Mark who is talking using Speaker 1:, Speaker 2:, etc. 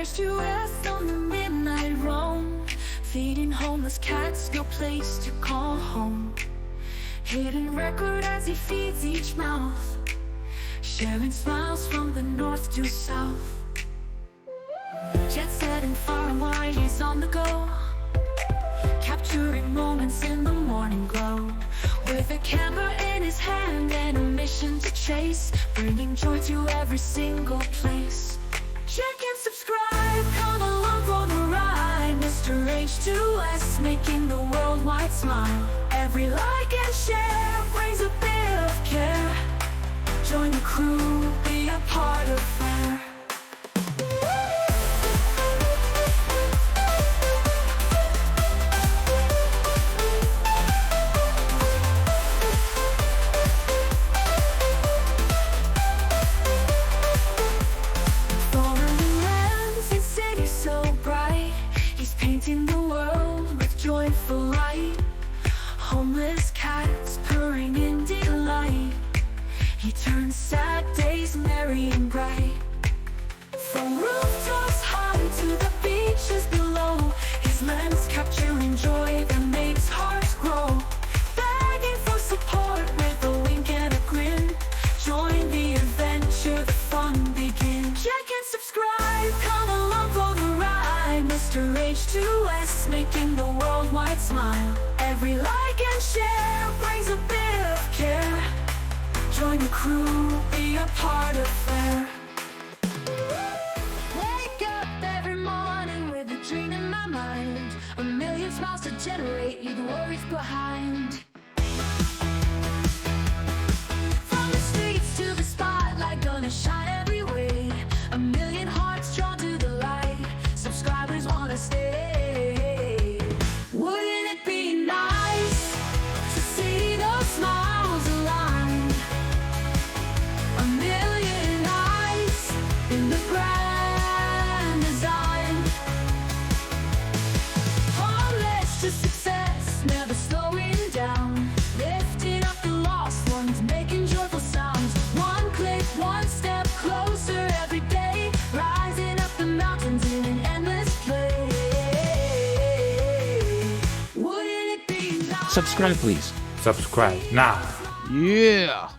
Speaker 1: HUA on the midnight roam, feeding homeless cats, no place to call home. Hidden record as he feeds each mouth, sharing smiles from the north to south. Jet set and far and wide, he's on the go, capturing moments in the morning glow. With a camera in his hand and a mission to chase, bringing joy to every single place. Check and subscribe, come along for the ride. Mr. H2S, making the worldwide smile. Every like and share brings a bit of care. Join the crew, be a part of flair. Painting the world with joyful light, homeless cats purring in delight. He turns sad days merry and bright. From rooftops high to the beaches below, his lens capturing joy that makes hearts grow. Begging for support with a wink and a grin. Join the adventure, the fun begins. Check and subscribe, come along for the ride. Mr. H2S, making the worldwide smile. Every like and share brings a bit of care. Join the crew, be a part of flair. Wake up every morning with a dream in my mind. A million smiles to generate, leave the worries behind. From the streets to the spotlight, gonna shine every way. A million hearts drawn to the light, subscribers wanna stay. Wouldn't it be nice to see those smiles align? A million eyes in the grand design. Homeless to success, never slowing down. Lifting up the lost ones, making joyful sounds. One click, one step closer every day. Rising up the mountains in an endless play. Wouldn't it be nice?
Speaker 2: Subscribe please.
Speaker 3: Subscribe now.
Speaker 2: Yeah.